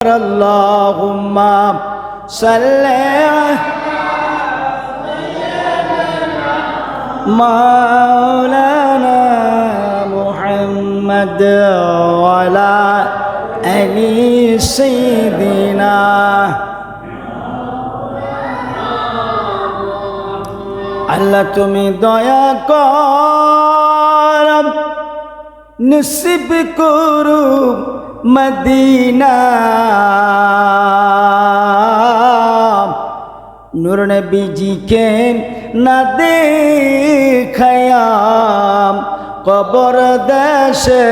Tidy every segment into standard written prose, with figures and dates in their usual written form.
আল্লাহুম্মা সাল্লি মাওলানা মুহাম্মদ ওয়া আলা আলি সাইয়্যিদিনা। আল্লাহ তুমি দয়া কর নসিব করু মদিনা, নূর নবীজিকে না দেখায়া কবর দেশে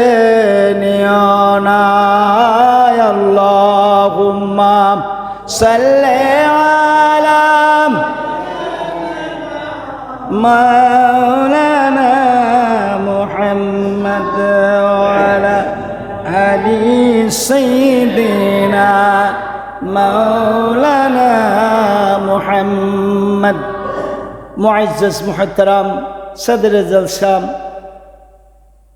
নিও না। আল্লাহুম্মা সাল্লি আলা মাওলানা মুহাম্মদ ওয়া আলা আলি সাইয়্যিদিনা মাওলানা মুহাম্মদ। মুআজ্জাজ মুহতারাম সদরে জলসা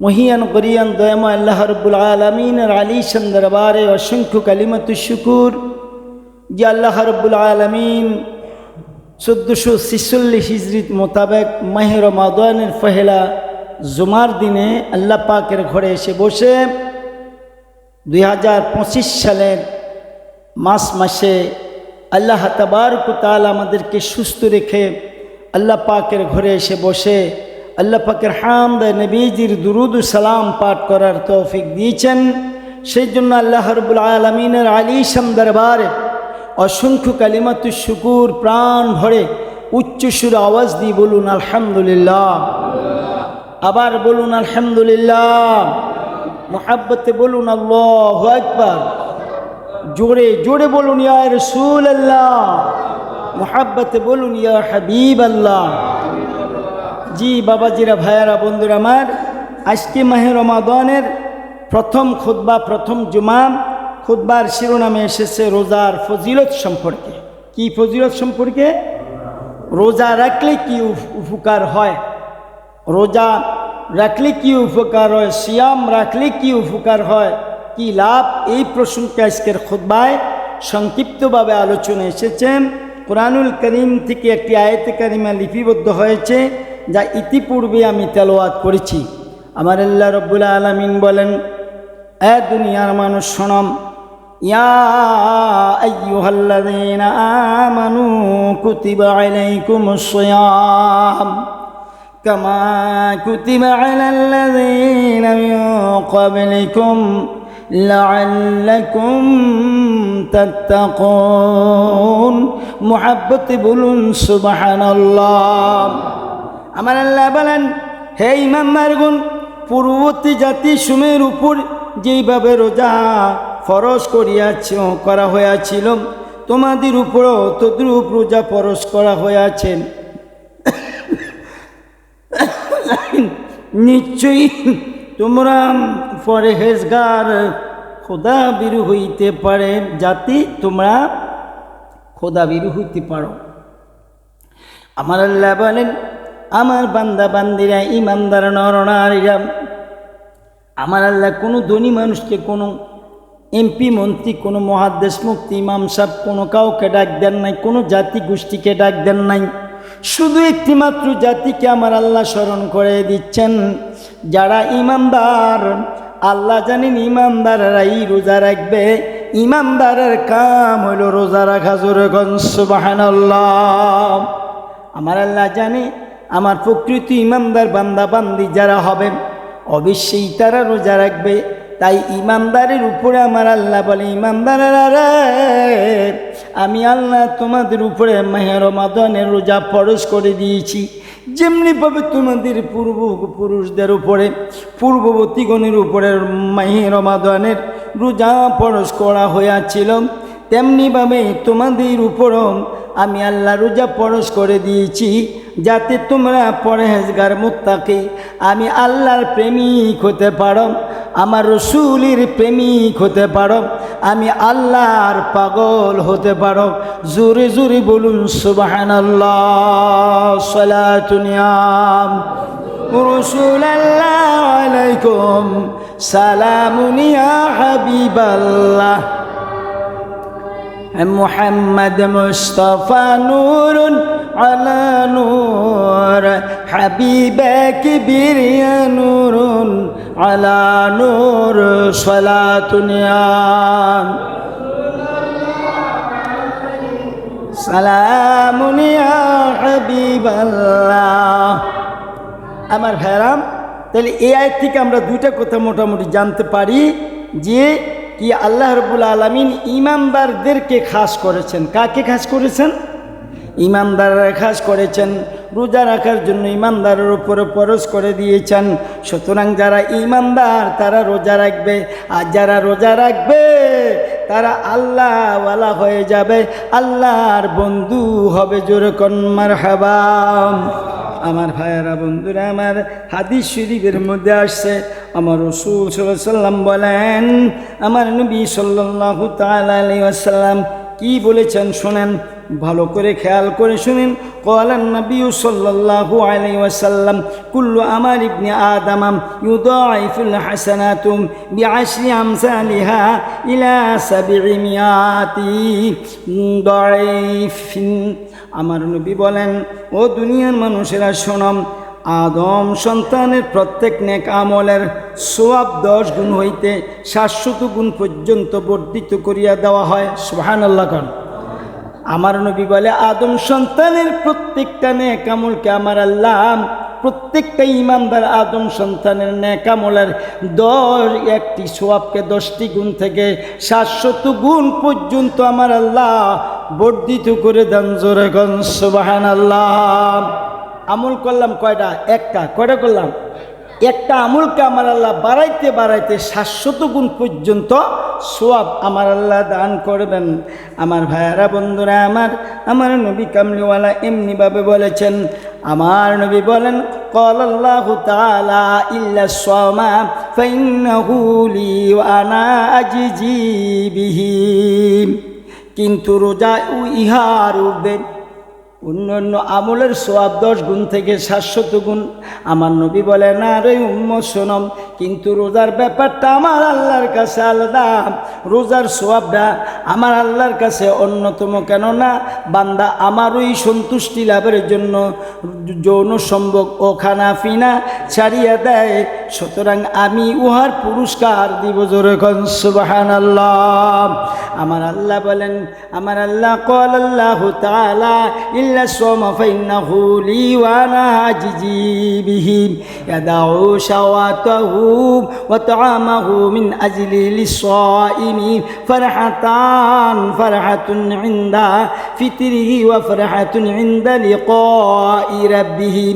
মহিয়ান গরিয়ান দয়াময় আল্লাহ রাব্বুল আলামিনের আলীশান দরবারে অসংখ্য কালিমাতুশ শুকুর যে আল্লাহ রাব্বুল আলামিন 1446 হিজরিত মোতাবেক মাহে রমাদানের পহেলা জুমার দিনে আল্লাহ পাকের ঘরে এসে বসে 2025 সালের মার্চ মাসে আল্লাহ তাবারক ওয়া তাআলা আমাদেরকে সুস্থ রেখে আল্লাহ পাকের ঘরে এসে বসে আল্লাহ পাকের হামদ নবীজির দুরুদ ও সালাম পাঠ করার তৌফিক দিয়েছেন। সেই জন্য আল্লাহ রাব্বুল আলামিনের আলীশান দরবারে অসংখ্য কালিমাতুশ শুকুর প্রাণ ভরে উচ্চ সুরে আওয়াজ দিয়ে বলুন আলহামদুলিল্লাহ। আবার বলুন আলহামদুলিল্লাহ। মুহাব্বতে বলুন আল্লাহু আকবার। জোরে জোরে বলুন ইয়া রাসূলুল্লাহ। মুহাব্বতে বলুন ইয়া হাবিবাল্লাহ। জি বাবাজিরা, ভাইয়ারা, বন্ধুরা আমার, আজকে মাহে রমাদানের প্রথম খুতবা, প্রথম জুমা। খুতবার শিরোনামে এসেছে রোজার ফজিলত সম্পর্কে। কি ফজিলত সম্পর্কে? রোজা রাখলে কি উপকার হয়, রোজা রাখলে কি উপকার হয়, সিয়াম রাখলে কি উপকার হয়, কি লাভ, এই প্রসঙ্গে আজকের খুতবায় সংক্ষিপ্তভাবে আলোচনা এসেছেন। কুরআনুল করিম থেকে একটি আয়াতে কারিমা লিপিবদ্ধ হয়েছে, যা ইতিপূর্বে আমি তেলাওয়াত করেছি। আমার আল্লাহ রাব্বুল আলামিন বলেন, এ দুনিয়ার মানুষ শোনো, ইয়া আইয়ুহাল্লাযীনা আমানু কুতিবা আলাইকুমুস সিয়াম কামা কুতিবা আলাল্লাযীনা মিন ক্বাবলিকুম লাআল্লাকুম তাত্তাকুন। মুহাব্বতে বলুন সুবহানাল্লাহ। আমার আল্লাহ বলেন, হে ইমানদারগণ, পূর্ববর্তী জাতি সমূহের উপর যেইভাবে রোজা ফরজ করা হয়েছিল, তোমাদের উপরও তদ্রূপ রোজা ফরজ করা হয়েছে। নিশ্চয়ই তোমরা পরহেজগার খোদাভীরু হইতে পারে, যাতে তোমরা খোদাভীরু হইতে পারো। আমার আল্লাহ বলেন, আমার বান্দা বান্দিরা, ইমানদার নরনারীরা, আমার আল্লাহ কোনো ধনী মানুষকে, কোনো এমপি মন্ত্রী, কোনো মুহাদ্দিস মুফতি ইমাম সাহেব, কোনো কাউকে ডাক দেন নাই, কোনো জাতি গোষ্ঠীকে ডাক দেন নাই। শুধু একটি মাত্র জাতিকে আমার আল্লাহ স্মরণ করে দিচ্ছেন, যারা ইমানদার। আল্লাহ জানেন ইমানদাররাই রোজা রাখবে। ইমানদারের কাম হইল রোজা রাখা। জোরে বলুন সুবহানাল্লাহ। আমার আল্লাহ জানে আমার প্রকৃত ইমানদার বান্দা বান্দি যারা হবে, অবশ্যই তারা রোজা রাখবে। তাই ইমানদারের উপরে আমার আল্লাহ বলে, ইমানদারেরা রে, আমি আল্লাহ তোমাদের উপরে মাহে রমাদানের রোজা ফরজ করে দিয়েছি। যেমনিভাবে তোমাদের পূর্বপুরুষদের উপরে, পূর্ববর্তীগণের উপরে মাহে রমাদানের রোজা ফরজ করা হয়েছিল, তেমনিভাবে তোমাদের উপরও আমি আল্লাহ রোজা ফরজ করে দিয়েছি, যাতে তোমরা পরহেজগার মুত্তাকি, আমি আল্লাহর প্রেমিক হতে পারো, আমার রসুলের প্রেমিক হতে পারো, আমি আল্লাহর পাগল হতে পারো। জোরে জোরে বলুন সুবহানাল্লাহ। সালাতুন ইয়া রাসূলুল্লাহ আলাইকুম, সালামুন ইয়া হাবিবাল্লাহ। محمد مصطفى نور على نور حبيبك بريا نور على نور صلاة يا سلام يا حبيب الله আমার ভাইরাম। তাহলে এই আয়াত থেকে আমরা দুইটা কথা মোটামুটি জানতে পারি যে কি আল্লাহ রাব্বুল আলামিন ঈমানদারদেরকে খাস করেছেন। কাকে খাস করেছেন? ঈমানদাররা খাস করেছেন। রোজা রাখার জন্য ঈমানদারের উপরে ফরজ করে দিয়েছেন। সুতরাং যারা ঈমানদার তারা রোজা রাখবে, আর যারা রোজা রাখবে তারা আল্লাহওয়ালা হয়ে যাবে, আল্লাহর বন্ধু হবে। জোরে কোন মারহাবা। আমার ভাইয়েরা, বন্ধুরা আমার, হাদিস শরীফের মধ্যে আসছে আমার রাসূল সাল্লাল্লাহু আলাইহি ওয়াসাল্লাম বলেন, আমার নবী সাল্লাল্লাহু তাআলা আলাইহি ওয়াসাল্লাম কি বলেছেন শুনেন, ভালো করে খেয়াল করে শুনেন। ক্বালান নবী সাল্লাল্লাহু আলাইহি ওয়াসাল্লাম কুল্লু আমাল ইবনি আদম ইউদাইফুল হাসানাতুম বিআশরি আমসালিহা ইলা 700 দাইফিন। আমার নবী বলেন, ও দুনিয়ার মানুষেরা শোনো, আদম সন্তানের প্রত্যেক নেক আমলের সওয়াব 10 গুণ হইতে 700 গুণ পর্যন্ত বর্ধিত করিয়া দেওয়া হয়। সুবহানাল্লাহ। কোন আমার নবী বলে, আদম সন্তানের প্রত্যেকটা নেক আমলকে আমার আল্লাহ, প্রত্যেকটা ঈমানদার আদম সন্তানের নেক আমলের 10টি সওয়াবকে 10টি গুণ থেকে 700 গুণ পর্যন্ত আমার আল্লাহ বর্ধিত করে দেন। জোরে কোন সুবহানাল্লাহ। আমল করলাম কয়টা? একটা। কয়টা করলাম? একটা আমলকে আমার আল্লাহ বাড়াইতে বাড়াইতে 700 গুণ পর্যন্ত সওয়াব আমার আল্লাহ দান করবেন। আমার ভাইয়ারা, বন্ধুরা আমার নবী কামলিওয়ালা এমনিভাবে বলেছেন। আমার নবী বলেন, ক্বালাল্লাহু তাআলা ইল্লা সাওমা ফাইন্নাহু লি ওয়া আনা আজজি বিহি। কিন্তু রোজা ইহার ঊর্ধ্বে অন্যান্য আমলের সওয়াব 10 গুণ থেকে 700 গুণ। আমার নবী বলেন, আরে উম্মত শোনম, কিন্তু রোজার ব্যাপারটা আমার আল্লাহর কাছে আলাদা। রোজার সওয়াবটা আমার আল্লাহর কাছে অন্যতম। কেননা বান্দা আমার ওই সন্তুষ্টি লাভের জন্য যৌন সম্ভোগ ও খানা পিনা ছাড়িয়া দেয়, সুতরাং আমি উহার পুরস্কার দিব। জোরে কোন সুবহানাল্লাহ। আমার আল্লাহ বলেন, আমার আল্লাহ ক্বালাল্লাহু তাআলা ইল্লা সাওমা ফাইন্নাহু লি ওয়া আনা আজজি বিহি ইয়াদাউ শাওয়াতাহু ওয়া তাআমাহু মিন আজলি লিস-সাইমি ফারহাতুন ইনদা ফিতরিহি ওয়া ফারহাতুন ইনদা লিকাই রাব্বিহি।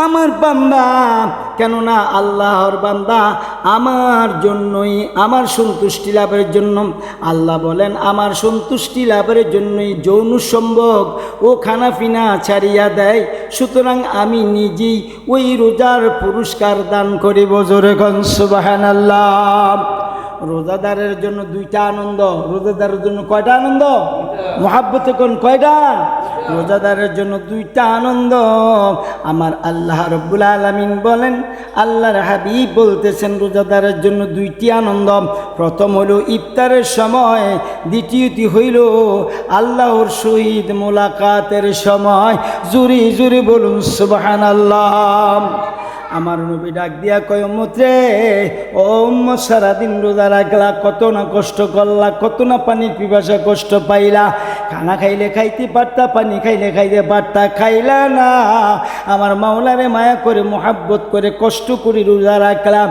আমার বান্দা, কেননা আল্লাহর বান্দা আমার জন্যই, আমার সন্তুষ্টি লাভের জন্য, আল্লাহ বলেন আমার সন্তুষ্টি লাভের জন্যই যৌন সম্ভোগ ও খানাপিনা ছাড়িয়া দেয়। সুতরাং আমি নিজেই ওই রোজার পুরস্কার দান করিব। জোরে কোন সুবহানাল্লাহ। রোজাদারের জন্য 2টা আনন্দ। রোজাদারের জন্য কয়টা আনন্দ? মুহাব্বতে কোন কয়টা? রোজাদারের জন্য 2টা আনন্দ। আমার আল্লাহ রাব্বুল আলামিন বলেন, আল্লাহর হাবিব বলতেছেন রোজাদারের জন্য 2টি আনন্দ। প্রথম হলো ইফতারের সময়, দ্বিতীয়টি হইল আল্লাহর সহিত মোলাকাতের সময়। জোরে জোরে বলুন সুবহানাল্লাহ। আমার নবী ডাক দিয়া কয়, উম্মত রে, ও উম্মত, সারাদিন রোজা রাখলা, কত না কষ্ট করলা, কত না পানির পিপাসা কষ্ট পাইলা। খানা খাইলে খাইতে পারতা, পানি খাইলে খাইতে পারতা, খাইলা না। আমার মাওলারে মায়া করে মোহাব্বত করে কষ্ট করে রোজা রাখলাম।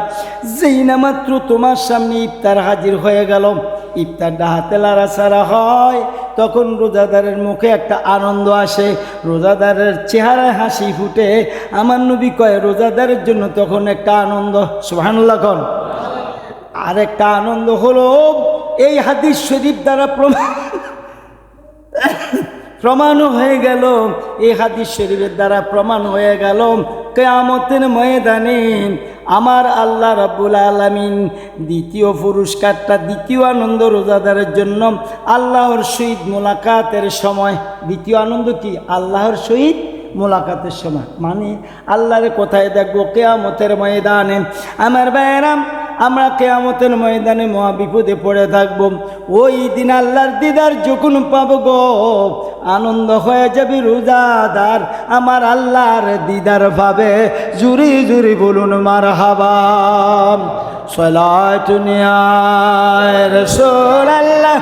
যেই না মাত্র তোমার সামনে ইফতার হাজির হয়ে গেল, ইফতারটা হাতে লাড়াছাড়া হয়, তখন রোজাদারের মুখে একটা আনন্দ আসে, রোজাদারের চেহারায় হাসি ফুটে। আমার নবী কয়, রোজাদারের জন্য তখন একটা আনন্দ। সুবহানাল্লাহ। কোন আরেকটা আনন্দ হলো, এই হাদিস শরীফ দ্বারা প্রমাণ হয়ে গেল, এই হাদিস শরীফের দ্বারা প্রমাণ হয়ে গেল, কিয়ামতের ময়দানে আমার আল্লাহ রাব্বুল আলামিন দ্বিতীয় পুরস্কারটা, দ্বিতীয় আনন্দ রোজাদারের জন্য আল্লাহর সহিত মোলাকাতের সময়। দ্বিতীয় আনন্দ কি? আল্লাহর সহিত মোলাকাতের সময়, মানে আল্লাহর কোথায় দেখবো? কিয়ামতের ময়দানে। আমার ভাইয়েরা, আমরা কিয়ামতের ময়দানে মহা বিপদে পড়ে থাকব। ওই দিন আল্লাহর দিদার যখন পাবো গো, আনন্দ হয়ে যাবে রোজাদার আমার আল্লাহর দিদার পাবে। জুরি জুরি বলুন মারহাবা। সালাতুন ইয়া রাসূলাল্লাহ,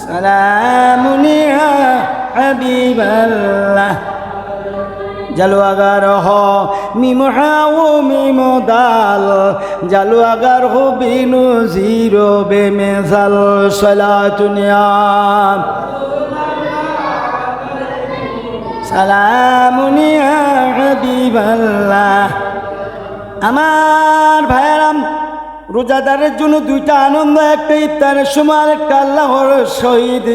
সালামুন ইয়া হাবিবাল্লাহ। জালু আগার হো মিম হাও মিম দাল, জালু আগার হো বিনু জিরো বেমেসাল। সালাতুন ইয়া সালামুন ইয়া হাবিবাল্লাহ। আমার ভাইরাম, রোজাদারের জন্য দুইটা আনন্দ, একটা ইফতারের সময় আর একটা আল্লাহর শহীদ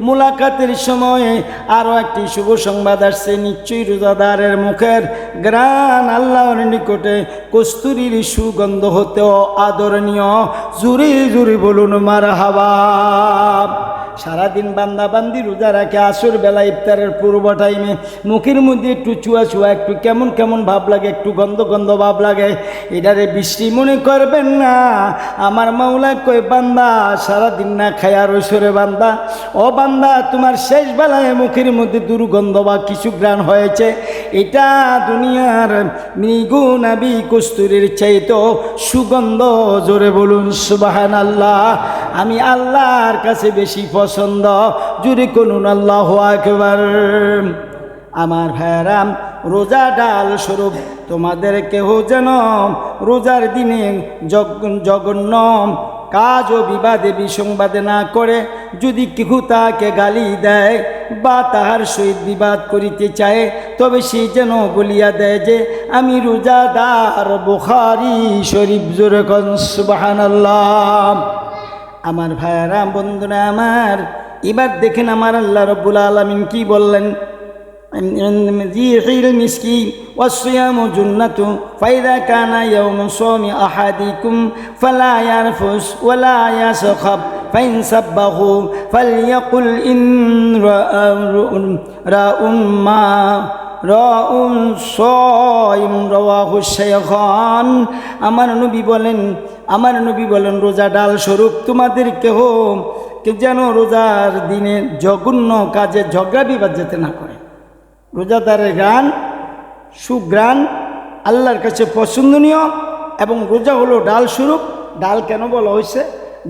মুলাকাতের সময়ে। আরও একটি শুভ সংবাদ আসছে, নিশ্চয়ই রোজাদারের মুখের গ্রান আল্লাহর নিকটে কস্তুরীর সুগন্ধ হতেও আদরণীয়। জুরি জুরি বলুন মারহাবা। সারাদিন বান্দা বান্দি রোজা রাখে, আসর বেলা ইফতারের পূর্ব টাইমে মুখের মধ্যে একটু চুয়া চুয়া, একটু কেমন কেমন ভাব লাগে, একটু গন্ধ গন্ধ ভাব লাগে। এটারে বৃষ্টি মনে করবেন না। আমার মাওলা কয়, বান্দা সারাদিন না খায়া রইসরে বান্দা, ও বান্দা তোমার শেষ বেলায় মুখের মধ্যে দুর্গন্ধ বা কিছু গ্রাণ হয়েছে, এটা দুনিয়ার মৃগু নাবি কস্তুরীর চাইতো সুগন্ধ। জোরে বলুন সুবহানাল্লাহ। আমি আল্লাহর কাছে বেশি পছন্দ। জুড়ে করুন আল্লাহু আকবার। আমার ভাইরাম, রোজা ডাল স্বরূপ তোমাদের কেহ যেন রোজার দিনে জঘন্য কাজ ও বিবাদে বিসংবাদে না করে। যদি কেহ তাকে গালি দেয় বা তাহার সহিত বিবাদ করিতে চায়, তবে সে যেন বলিয়া দেয় যে আমি রোজাদার। বুখারী শরীফ। জোরে কোন সুবহানাল্লাহ। আমার ভাইয়ারা, বন্ধুরা আমার, এবার দেখেন আমার আল্লাহ রব্বুল আলামিন কি বললেন। জিহিল মিসকিন ওয়াসিয়ামু জুন্নাতু ফাইদা কানা ইয়াউমু সাওমি আহাদিকুম ফালা ইয়ারফুস ওয়ালা ইয়াসখাব ফাইন সাব্বাহু ফালইয়াকুল ইন রাউন সাইম রাওয়াহু শাইখান। আমার নবী বলেন রোজা ডাল স্বরূপ তোমাদের কেহ যেন রোজার দিনে জঘন্য কাজে ঝগড়া বিবাদ যেতে না করে। রোজাদারের গান সুগ্রাণ আল্লাহর কাছে পছন্দনীয়, এবং রোজা হলো ডাল স্বরূপ। ডাল কেন বলা হয়েছে?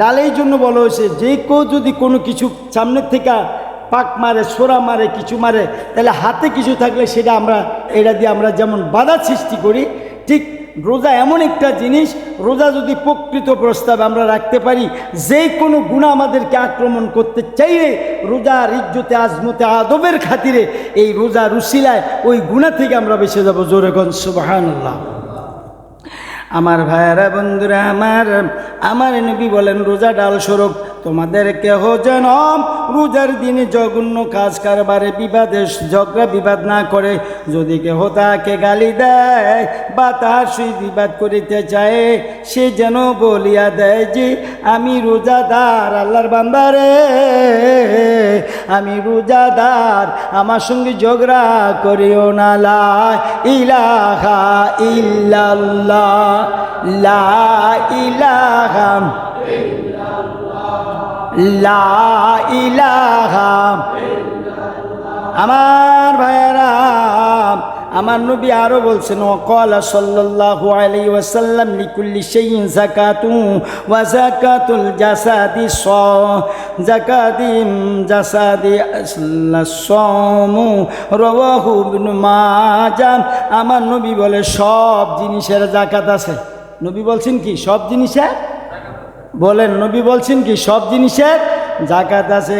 ডাল এই জন্য বলা হয়েছে, যে কেউ যদি কোনো কিছু সামনের থেকে পাক মারে, সোরা মারে, কিছু মারে, তাহলে হাতে কিছু থাকলে সেটা এটা দিয়ে আমরা যেমন বাধা সৃষ্টি করি, ঠিক রোজা এমন একটা জিনিস, রোজা যদি প্রকৃত প্রস্তাব আমরা রাখতে পারি, যে কোনো গুনাহ আমাদেরকে আক্রমণ করতে চাইলে রোজার ইজ্জতে আজমতে আদবের খাতিরে এই রোজার উসিলায় ওই গুনাহ থেকে আমরা বেঁচে যাব। জোরে কোন সুবহানাল্লাহ। আমার ভাইয়েরা, বন্ধুরা আমার নবী বলেন রোজা ডাল স্বরূপ তোমাদের কেহ যেন রোজার দিনে জঘন্য কাজ কারবারে বিবাদে ঝগড়া বিবাদ না করে। যদি কেহ তাকে গালি দেয় বা তাহার সহিত বিবাদ করিতে চায়, সে যেন বলিয়া দেয় যে আমি রোজাদার। আল্লাহর বান্দারে, আমি রোজাদার, আমার সঙ্গে ঝগড়া করিও না। লা ইলাহা ইল্লাল্লাহ, লা ইলাহা লা ইলাহা। আমার ভাইয়েরা, আমার নবী আরো বলছেন, ওয়াকালা সাল্লাল্লাহু আলাইহি ওয়াসাল্লাম লিকুল্লি শাইইন যাকাতু ওয়া যাকাতুল জাসাদি জাসাদি সাওমু রাওয়াহু ইবনে মাজাহ। আমার নবী বলে সব জিনিসের যাকাত আছে। নবী বলছেন কি? সব জিনিসের বলেন, নবী বলছেন কি? সব জিনিসের জাকাত আছে।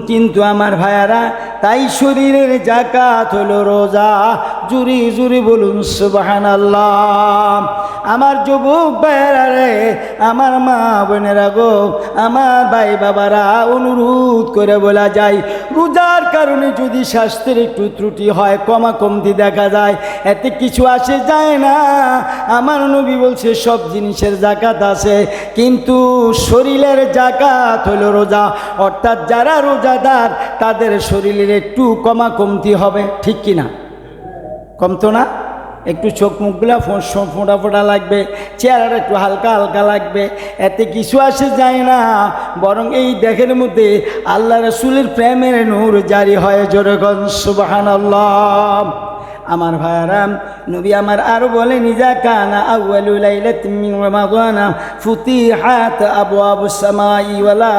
কিন্তু আমার ভাইয়ারা, তাই শরীরের জাকাত হলো রোজা। জুরি জুরি বলুন সুবহানাল্লাহ। আমার যুবক ভাইয়ারা রে, আমার মা বোনেরা গো, আমার ভাই বাবারা, অনুরোধ করে বলা যায়, রোজার কারণে যদি স্বাস্থ্যের একটু ত্রুটি হয়, কমতি দেখা যায়, এতে কিছু আসে যায় না। আমার নবী বলছে সব জিনিসের জাকাত আছে, কিন্তু শরীরের জাকাত হলো রোজা। অর্থাৎ যারা রোজাদার তাদের শরীরের একটু কমতি হবে, ঠিক কিনা? কমতো না? একটু চোখ মুখগুলা ফোঁটা ফোঁটা লাগবে, চেহারাটা একটু হালকা হালকা লাগবে, এতে কিছু আসে যায় না, বরং এই দেহের মধ্যে আল্লাহ রাসূলের প্রেমের নূর জারি হয়। জোরে বলুন সুবহানাল্লাহ। আমার ভাইয়ারাম, নবী আমার আরো বলেন, ইজা কানা আউয়ালু লাইলাতিন মিন রমাদান ফুতিহাত আবওয়াবুস সামাই ওয়ালা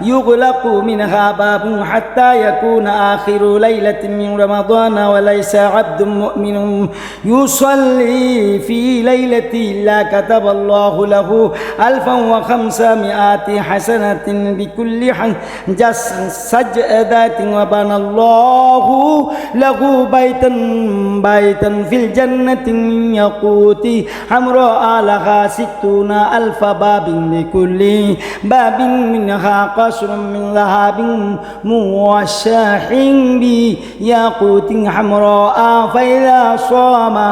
ইউগলাকু মিনহা বাবুন হাত্তা ইয়াকুনা আখিরু লাইলাতিন মিন রমাদান ওয়া লাইসা আবদুম মুমিনুন ইউসাল্লি ফি লাইলাতি ইল্লা কাতাবাল্লাহু লাহু আলফান ওয়া খামসামিআতি হাসানাতিন বিকুল্লি সাজদাতিন ওয়া বানাল্লাহু লাহু বাইতান ফিল জান্নাতি মিন ইয়াকুতি হামরা লাহা সিত্তুনা আলফা বাবিন লিকুল্লি বাবিন মিনহা কাসরুম মিন যাহাবিন মুওয়াশশাহিন বি ইয়াকুতিন হামরা ফাইযা সামা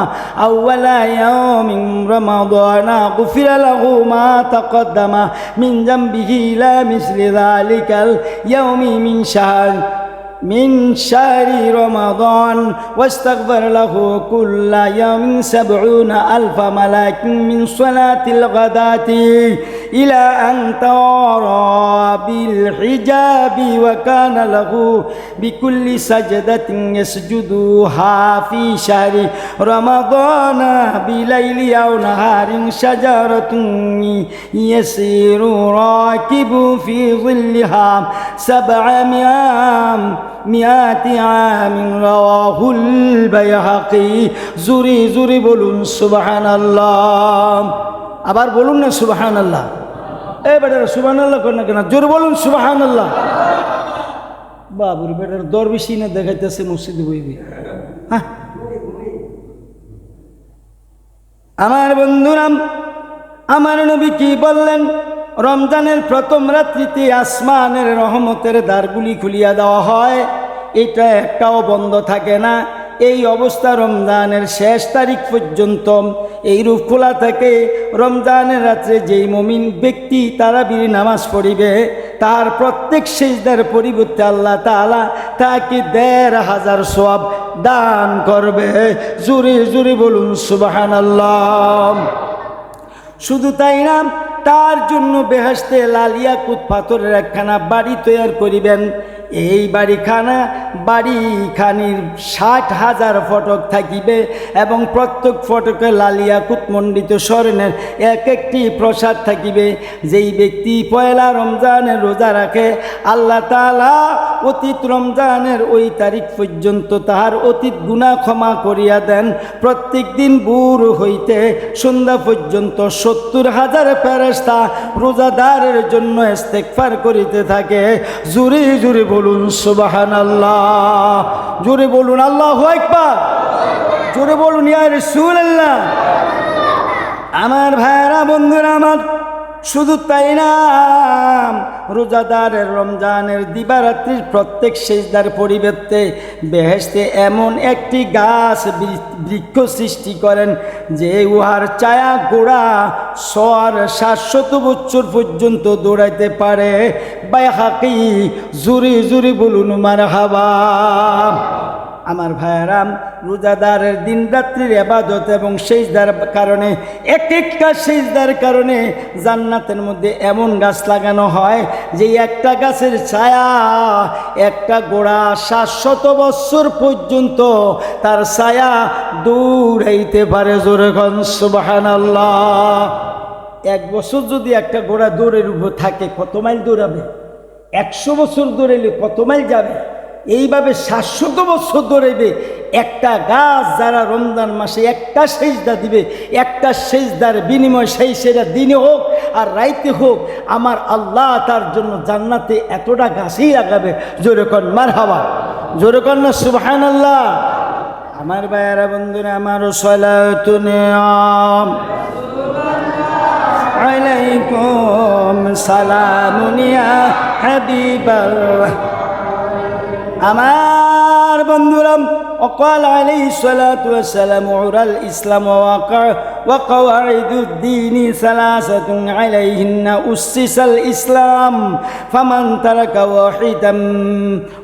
আউওয়ালা ইয়াউমিন রমাদানা গুফিরা লাহু মা তাকদ্দামা মিন যামবিহি লা মিসলি যালিকাল ইয়াউমি من شهر رمضان واستغفر له كل يوم 70,000 ملاك من صلاة الغداة إلى أن توارى بالحجاب وكان له بكل سجدة يسجدها في شهر رمضان بليل أو نهار شجرة يسير راكب في ظلها 700 عام رواه البيهقي জুরি জুরি বলুন সুবহানাল্লাহ। আবার বলুন না সুবহানাল্লাহ। এই বেটারা সুবহানাল্লাহ করেন না কেন? জোরে বলুন সুবহানাল্লাহ। বাবুর বেটার দরবেশি না দেখাইতেছে মসজিদে বইবে। হ্যাঁ, আমার বন্ধুরা, আমার নবী কি বললেন? রমজানের প্রথম রাত্রিতে আসমানের রহমতের দ্বারগুলি খুলিয়া দেওয়া হয়, এটা একটাও বন্ধ থাকে না। এই অবস্থা রমজানের শেষ তারিখ পর্যন্ত এইরূপ খোলা থাকে। রমজানের রাত্রে যেই মুমিন ব্যক্তি তারাবির নামাজ পড়িবে, তার প্রত্যেক সিজদার পরিবর্তে আল্লাহ তাআলা তাকে ১৫০০ সওয়াব দান করবে। জোরে জোরে বলুন সুবহানাল্লাহ। শুধু তাই না, তার জন্য বেহেশতে লাল ইয়াকুত পাথরের একখানা বাড়ি তৈরি করিবেন। এই বাড়িখানির ৬০,০০০ ফটক থাকিবে এবং প্রত্যেক ফটকে লাল ইয়াকুত মণ্ডিত স্বর্ণের এক একটি প্রসাদ থাকিবে। যেই ব্যক্তি পয়লা রমজানের রোজা রাখে, আল্লাহ তাআলা অতীত রমজানের ওই তারিখ পর্যন্ত তাহার অতীত গুনাহ ক্ষমা করিয়া দেন। প্রত্যেক দিন ভোর হইতে সন্ধ্যা পর্যন্ত ৭০,০০০ ফেরেশতা রোজাদারের জন্য ইস্তেগফার করিতে থাকে। জোরে জোরে বলুন সুবহানাল্লাহ। জোরে বলুন আল্লাহু আকবার। জোরে বলুন ইয়া রাসূলুল্লাহ। আমার ভাইরা, বন্ধুরা আমার, শুধু তাই না, রোজাদারের রমজানের দিবারাত্রির প্রত্যেক সিজদার পরিবর্তে বেহেশতে এমন একটি গাছ বৃক্ষ সৃষ্টি করেন যে উহার ছায়া গোড়া ৭০০ বছর পর্যন্ত দৌড়াইতে পারে। বাইহাকি। জুরি জুরি বলুন মারহাবা। আমার ভাইয়ারাম, রোজাদারের দিন রাত্রির ইবাদত এবং সিজদার কারণে, এক একটা সিজদার কারণে জান্নাতের মধ্যে এমন গাছ লাগানো হয় যে একটা গাছের ছায়া, একটা গোড়া ৭০০ বছর পর্যন্ত তার ছায়া দৌড়াইতে পারে। জোরে বলুন সুবহানাল্লাহ। ১ বছর যদি একটা গোড়া দৌড়ের উপর থাকে, কত মাইল দৌড়াবে? ১০০ বছর দৌড়াইলে কত মাইল যাবে? এইভাবে ৭০০ বছর দৌড়াইবে একটা গাছ। যারা রমজান মাসে একটা সিজদা দিবে, একটা সিজদার বিনিময়, সেই সেটা দিনে হোক আর রাইতে হোক, আমার আল্লাহ তার জন্য জান্নাতে এতটা গাছই লাগাবে। জোরে কর মারহাবা। জোরে কর না সুবহানাল্লাহ। আমার ভাইয়ারা, বন্ধুরা আমার, সালাতুন আলাইকুম সালামুন ইয়া হাবিবাল্লাহ। আমার বন্ধুরা, وقال عليه الصلاة والسلام عرى الإسلام وقواعد الدين ثلاثة عليهن أسس الإسلام فمن ترك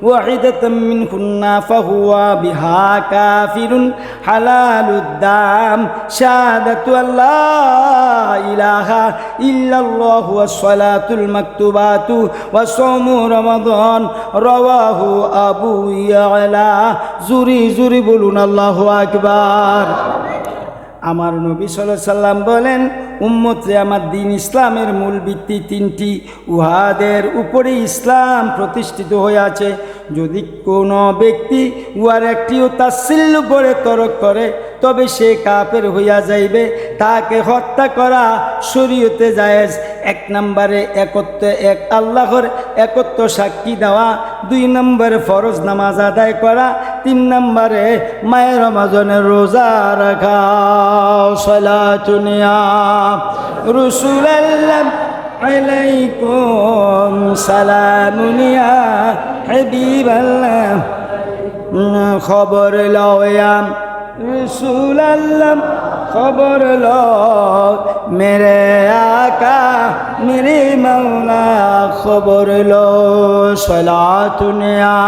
واحدة منهن فهو بها كافر حلال الدم شهادة أن لا إله إلا الله والصلاة المكتوبات وصوم رمضان رواه أبو يعلى জুরি জুরি বলুন আল্লাহু আকবার। আমার নবী সাল্লাল্লাহু আলাইহি সাল্লাম বলেন, উম্মতে আমার দিন ইসলামের মূল ভিত্তি তিনটি, উহাদের উপরে ইসলাম প্রতিষ্ঠিত হয়ে আছে। যদি কোনো ব্যক্তি উহার একটিও তাচ্ছিল্য করে তরক করে তবে সে কাফের হইয়া যাইবে। তাকে হত্যা করা শরীয়তে জায়েজ। এক নম্বরে এক আল্লাহর একত্ব সাক্ষী দেওয়া, 2 নম্বরে ফরজ নামাজ আদায় করা, 3 নম্বরে মায়ের রমজানের রোজা রাখা। সালাতুন ইয়া রাসূলুল্লাহ আলাইকুম সালামুন ইয়া হাবিবাল্লাহ খবর লয়া রাসূলুল্লাহ খবর লো মেরে আকা মেরে মৌলা খবর লো। সালাতুন ইয়া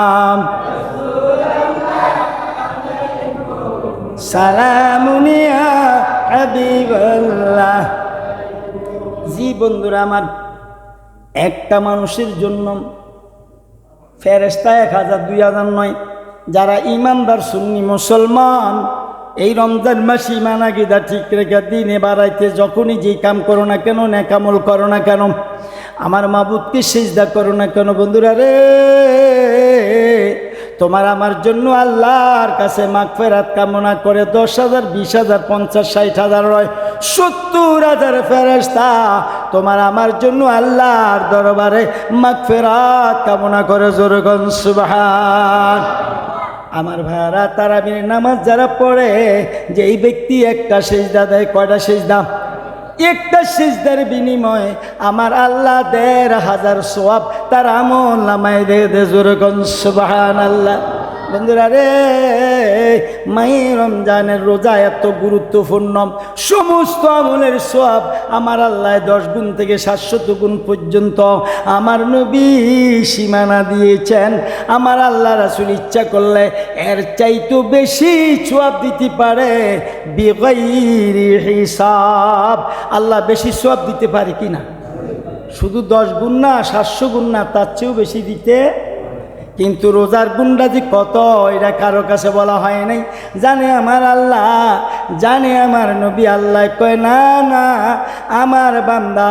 সালামুন ইয়া হাবিবাল্লাহ। জি বন্ধুরা আমার, একটা মানুষের জন্য ফেরেশতা 1000 2000 নয়। যারা ইমানদার সুন্নি মুসলমান, এই রমজান মাস ইমান আকীদা ঠিক রেখে দিনে বাড়াইতে যখনই যেই কাম করো না কেন, নেক আমল করো না কেন, আমার মাবুদকে সিজদা করো না কেন, বন্ধুরা রে, তোমার আমার জন্য আল্লাহর কাছে মাগফিরাত কামনা করে 10,000 20,000 50,000 60,000 হয় 70,000 ফেরেশতা তোমার আমার জন্য আল্লাহর দরবারে মাগফিরাত কামনা করে। জোরে বলুন সুবহান। আমার ভাইরা, তারাবির নামাজ যারা পড়ে, যে এই ব্যক্তি একটা সিজদা দেয়, কয়টা সিজদা? একটা সিজদার বিনিময়ে আমার আল্লাহ 1,500 সওয়াব তার আমল নামায় দিয়ে দে। জোরে বলুন সুবহানাল্লাহ। বন্ধুরা রে, মাই রমজানের রোজা এত গুরুত্বপূর্ণ, সমস্ত আমলের সওয়াব আমার আল্লাহ 10 গুণ থেকে 700 গুণ পর্যন্ত আমার নবী সীমানা দিয়েছেন। আমার আল্লাহ রাসূল ইচ্ছা করলে এর চাইতে বেশি সওয়াব দিতে পারে, বিগাইরি হিসাব। আল্লাহ বেশি সওয়াব দিতে পারে কি না? শুধু 10 গুণ না, 700 গুণ না, তার চেয়েও বেশি দিতে। কিন্তু রোজার গুণটা যে কত, এটা কারো কাছে বলা হয় নাই। জানে আমার আল্লাহ, জানে আমার নবী। আল্লাহ কয়, না না, আমার বান্দা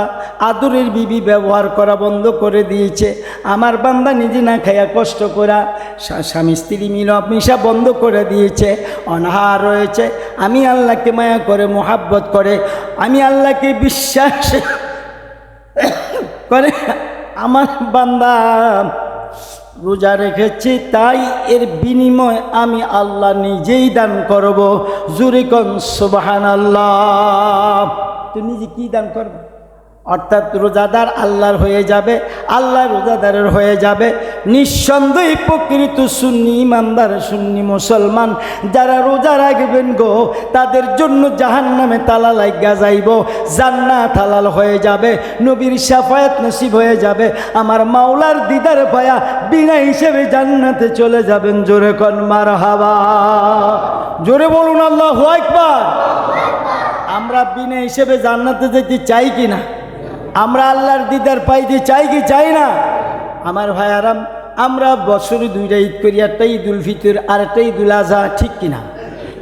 আদরের বিবি ব্যবহার করা বন্ধ করে দিয়েছে। আমার বান্দা নিজে না খাইয়া কষ্ট করা স্বামী স্ত্রী মিলন মিশা বন্ধ করে দিয়েছে, অনাহার রয়েছে। আমি আল্লাহকে মায়া করে, মোহাব্বত করে, আমি আল্লাহকে বিশ্বাস করে আমার বান্দা রোজা রেখেছি, তাই এর বিনিময় আমি আল্লাহ নিজেই দান করব। জোরে কোন সুবহানাল্লাহ। তুই নিজে কি দান করবে? অর্থাৎ রোজাদার আল্লাহর হয়ে যাবে, আল্লাহ রোজাদারের হয়ে যাবে। নিঃসন্দেহে প্রকৃত সুন্নি ইমানদার সুন্নি মুসলমান যারা রোজা রাখবেন গো, তাদের জন্য জাহান্নামে তালা লাগা যাইব, জান্নাত হালাল হয়ে যাবে, নবীর শাফায়াত নসিব হয়ে যাবে, আমার মাওলার দিদার পায়া বিনা হিসেবে জান্নাতে চলে যাবেন। জোরে কোন মারহাবা। জোরে বলুন আল্লাহু আকবার। আমরা বিনা হিসেবে জান্নাতে যেতে চাই কি না? আমরা আল্লাহর দিদার পাইতে চাই কি চাই না? আমার ভাইয়ারাম, আমরা বছরে 2টা ঈদ করি, একটা ঈদুল ফিতর আর একটা ঈদুল আজহা, ঠিক কিনা?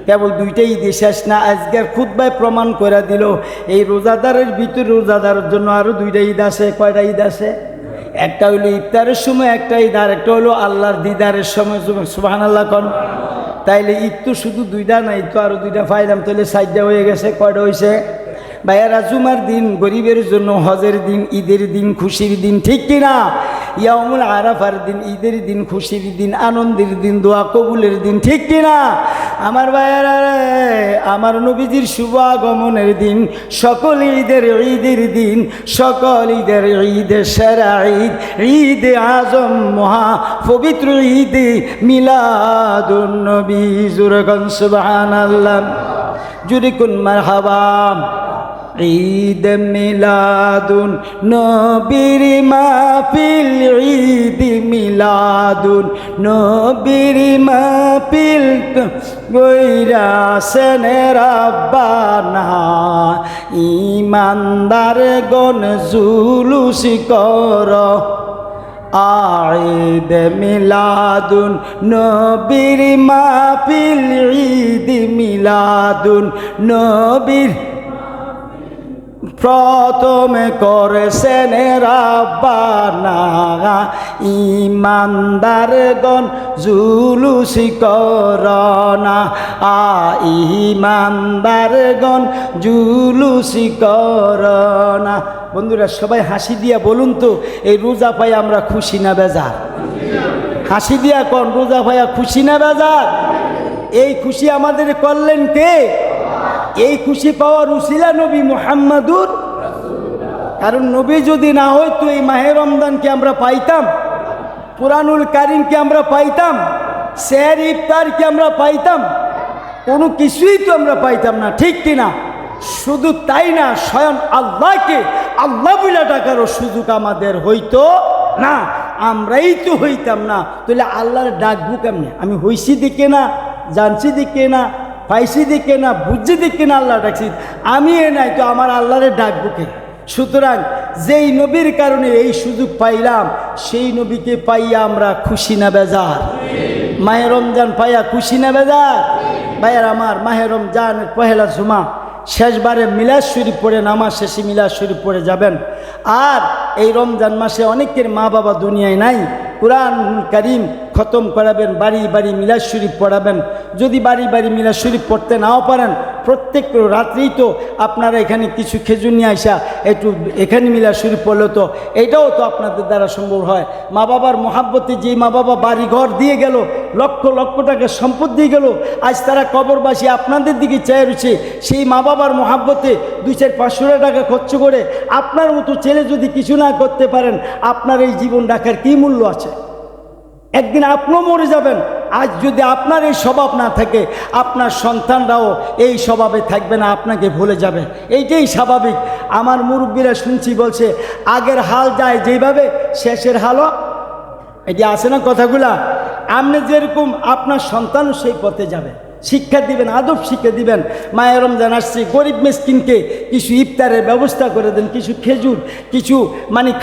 কেবল 2টা ঈদে শেষ না। আজকের খুতবায় প্রমাণ করে দিল, এই রোজাদারের ভিতরে রোজাদারের জন্য আরও 2টা ঈদ আছে। কয়টা ঈদ আছে? একটা হইলো ইফতারের সময় একটা ঈদ, আর একটা হলো আল্লাহর দিদারের সময়। সুবহানাল্লাহ কোন। তাইলে ঈদ তো শুধু 2টা না, ঈদ তো আরও 2টা পাইলাম, তাহলে 4টা হয়ে গেছে। কয়টা হয়েছে? ভাইয়ারা, জুমার দিন গরিবের জন্য, হজের দিন, ঈদের দিন, খুশির দিন, ঠিক কিনা? ইয়াউমুল আরাফার দিন, ঈদের দিন, খুশির দিন, আনন্দের দিন, দোয়া কবুলের দিন, ঠিক কিনা? আমার ভাইয়ারা, আমার নবীজির শুভ আগমনের দিন, সকল ঈদের দিন, সকল ঈদের ঈদের সেরা ঈদ, ঈদে আজম, মহা পবিত্র ঈদে মিলাদুন নবী। জোরে কোন সুবহানাল্লাহ। জুরি কুন মারহাবা। ঈদ মিলাদুন নবীর মাহফিল, ঈদ মিলাদুন নবীর মাহফিল কইরাছেন রাব্বানা। ইমানদারগণ জুলুস কর, ঈদ মিলাদুন নবীর মাহফিল, ঈদ মিলাদুন নবীর প্রথমে করেছেন রাব্বানা। ইমানদারগণ জুলুস করনা, ইমানদারগণ জুলুস করনা। বন্ধুরা সবাই হাসি দিয়া বলুন তো, এই রোজা পাই আমরা খুশি না বেজার? হাসি দিয়া কোন, রোজা পাইয়া খুশি না বেজার? এই খুশি আমাদের করলেন কে? এই খুশি পাওয়ার উসিলা নবী মুহাম্মাদুর। কারণ নবী যদি না হইতো এই মাহে রমজানকে আমরা পাইতাম, কুরআনুল কারীমকে আমরা পাইতাম, সেহর ইফতারকে আমরা পাইতাম, কোনো কিছুই তো আমরা পাইতাম না, ঠিক কিনা? শুধু তাই না, স্বয়ং আল্লাহকে আল্লাহ বলে ডাকারও সুযোগ আমাদের হইতো না, আমরাই তো হইতাম না। তাহলে আল্লাহর ডাকবো কেমনে? আমি হইছি দিকে না, জানছি দিকে না, পাইছি দিকে না, বুঝছি দিকে না আল্লাহ ডাকছি, আমি নাই তো আমার আল্লাহরে ডাকবুকে। সুতরাং যেই নবীর কারণে এই সুযোগ পাইলাম, সেই নবীকে পাইয়া আমরা খুশি না বেজার? মাহে রমজান পাইয়া খুশি না বেজার? ভাইয়ার আমার, মাহে রমজান পহেলা জুমা শেষবারে মিলাদ শরীফ পড়ে, নামাজ শেষে মিলাদ শরীফ পড়ে যাবেন। আর এই রমজান মাসে অনেকের মা বাবা দুনিয়ায় নাই, কুরআনুল কারীম খতম করাবেন, বাড়ি বাড়ি মিলাদ শরীফ পড়াবেন। যদি বাড়ি বাড়ি মিলাদ শরীফ পড়তে নাও পারেন, প্রত্যেক রাত্রেই তো আপনারা এখানে কিছু খেজুর নিয়ে আসা একটু এখানে মিলাদ শরীফ পড়লে তো এইটাও তো আপনাদের দ্বারা সম্ভব হয়। মা বাবার মহাব্বতে যেই মা বাবা বাড়ি ঘর দিয়ে গেল, লক্ষ লক্ষ টাকা সম্পদ দিয়ে গেল, আজ তারা কবরবাসী আপনাদের দিকে চেয়ে রয়েছে, সেই মা বাবার মহাব্বতে 200-500 টাকা খরচ করে আপনার মতো ছেলে যদি কিছু না করতে পারেন, আপনার এই জীবন রাখার কী মূল্য আছে? একদিন আপনিও মরে যাবেন। আজ যদি আপনার এই স্বভাব না থাকে, আপনার সন্তানরাও এই স্বভাবে থাকবে না, আপনাকে ভুলে যাবে। এইটাই স্বাভাবিক। আমার মুরব্বীরা শুনছি বলছে, আগের হাল যায় যেভাবে, শেষের হালও এটি আছে না কথাগুলা। আপনি যেরকম আপনার সন্তানও সেই পথে যাবে। শিক্ষা দিবেন, আদব শিক্ষা দিবেন। মায়ে রমজান আসছে, গরিব মিসকিনকে কিছু ইফতারের ব্যবস্থা করে দেন, কিছু খেজুর, কিছু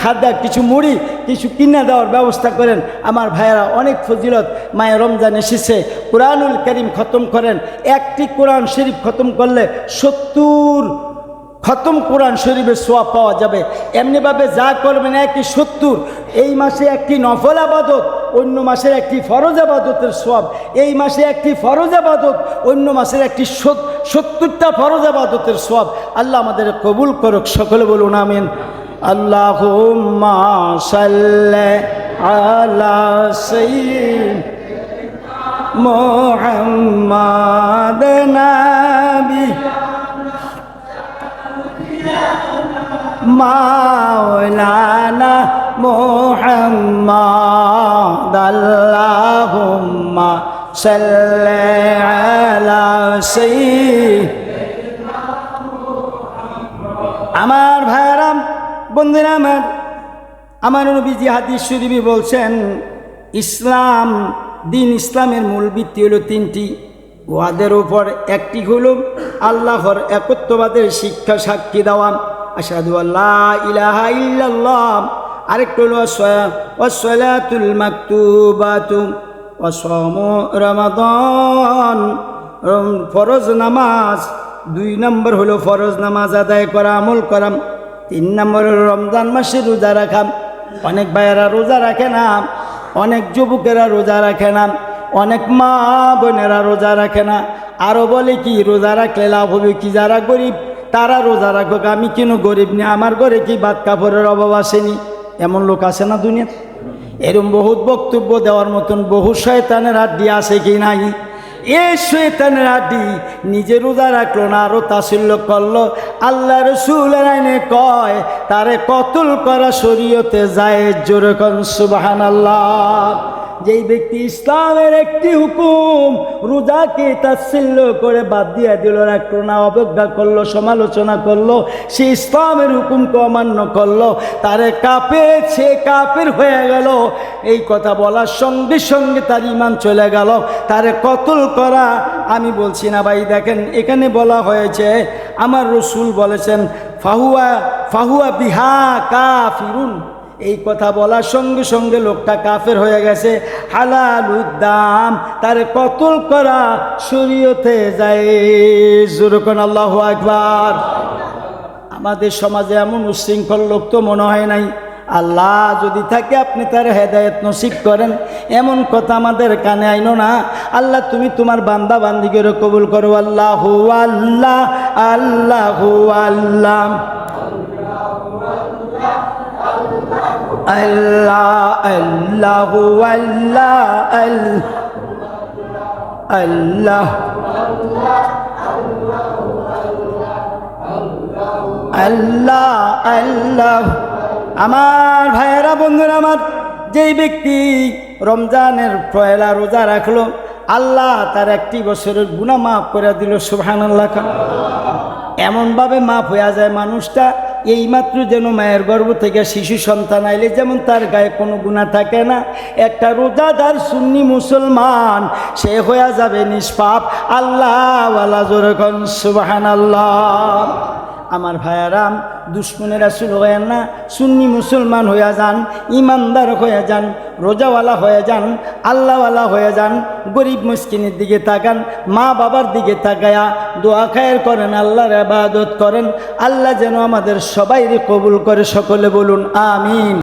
খাদ্য, কিছু মুড়ি, কিছু কিনে দেওয়ার ব্যবস্থা করেন। আমার ভাইয়েরা, অনেক ফজিলত। মায়ে রমজান এসেছে, কুরআনুল কারীম খতম করেন। একটি কোরআন শরীফ খতম করলে 70 খতম কোরআন শরীফের সোয়াব পাওয়া যাবে। এমনিভাবে যা করবেন একই 70। এই মাসে একটি নফল আবাদত, অন্য মাসের একটি ফরজ আবাদতের সোয়াব। এই মাসে একটি ফরজ আবাদত, অন্য মাসের একটি 70টা ফরজ আবাদতের সোয়াব। আল্লাহ আমাদের কবুল করুক, সকলে বলুন আমিন। আল্লাহুম্মা সাল্লি আলা সাইয়্যিদিনা মুহাম্মাদ নাবি মাওলানা মুহাম্মাদ। আল্লাহুম্মা সাল্লি আলা সাইয়্যিদিনা মুহাম্মাদ। আমার ভাইরা, বন্ধুরা আমার নবীজি হাদিস শরীফে বলছেন, ইসলাম দিন, ইসলামের মূল ভিত্তি হলো 3টি। ওয়াদের উপর একটি হলো আল্লাহর একত্ববাদের শিক্ষা সাক্ষী দেওয়া, আশহাদু আল্লা ইলাহা ইল্লাল্লাহ। আরেকটা হলো ওয়াসসালাতুল মাকতুবাতু ওয়া সাওমু রমাদান, ফরজ নামাজ। 2 নম্বর হলো ফরজ নামাজ আদায় করা, আমল করা। 3 নম্বর হলো রমজান মাসে রোজা রাখা। অনেক ভাইয়েরা রোজা রাখে না, অনেক যুবকেরা রোজা রাখে না, অনেক মা বোনেরা রোজা রাখে না। আরও বলে কি, রোজা রাখলে লাভ হবে কি? যারা গরিব তারা রোজা রাখুক, আমি কেন গরিব নি? আমার ঘরে কি ভাত কাপড়ের অভাব আসেনি? এমন লোক আছে না দুনিয়াতে? এরকম বহুত বক্তব্য দেওয়ার মতন বহু শয়তানের আড্ডি আছে কি নাই? এই শয়তানের আড্ডি নিজে রোজা রাখলো না, আরও তাসিল্য করলো। আল্লাহ রাসূলের আইনে কয়, তারে কতল করা শরীয়তে জায়েজ। জোরে কোন সুবহানাল্লাহ। যেই ব্যক্তি ইসলামের একটি হুকুম রোজাকে তাচ্ছিল্য করে বাদ দিয়ে দিল, রাখলো না, অবজ্ঞা করলো, সমালোচনা করলো, সে ইসলামের হুকুমকে অমান্য করলো, তারে কাফের, সে কাফের হয়ে গেল। এই কথা বলার সঙ্গে সঙ্গে তার ঈমান চলে গেল, তারে কতল করা। আমি বলছি না ভাই, দেখেন এখানে বলা হয়েছে, আমার রসুল বলেছেন ফাহুয়া বিহা কাফিরুন। এই কথা বলার সঙ্গে সঙ্গে লোকটা কাফের হয়ে গেছে, হালালুদ্দাম, তার কতল করা শরীয়তে যায়। জোরকন আল্লাহু আকবার। আমাদের সমাজে এমন উচ্ছৃঙ্খল লোক তো মনে হয় নাই। আল্লাহ যদি থাকে আপনি তার হেদায়েত নসিব করেন, এমন কথা আমাদের কানে আইনো না। আল্লাহ তুমি তোমার বান্দা বান্দিকে কবুল করো। আল্লাহু আল্লাহ, আল্লাহু আল্লাহ, আল্লাহ আল্লাহু আল্লাহ, আল্লাহ আল্লাহ আল্লাহ। আমার ভাইয়েরা, বন্ধুরা আমার, যেই ব্যক্তি রমজানের পয়লা রোজা রাখলো, আল্লাহ তার একটি বছরের গুনাহ মাফ করে দিল। সুবহানাল্লাহ। এমনভাবে মাফ হয়ে যায় মানুষটা, এইমাত্র যেন মায়ের গর্ভ থেকে শিশু সন্তান আইলে যেমন তার গায়ে কোনো গুনাহ থাকে না, একটা রোজাদার সুন্নি মুসলমান সে হয়ে যাবে নিষ্পাপ। আল্লাহ ওয়ালা জোরে কোন সুবহানাল্লাহ। আমার ভাইয়ারাম, দুশ্মনের রাসূল হয়েন না, সুন্নি মুসলমান হয়ে যান, ইমানদার হয়ে যান, রোজাওয়ালা হয়ে যান, আল্লাহওয়ালা হয়ে যান, গরিব মিসকিনের দিকে তাকান, মা বাবার দিকে তাকায়া দোয়া খায়ের করেন, আল্লাহর ইবাদত করেন। আল্লাহ যেন আমাদের সবাইকে কবুল করে, সকলে বলুন আমিন।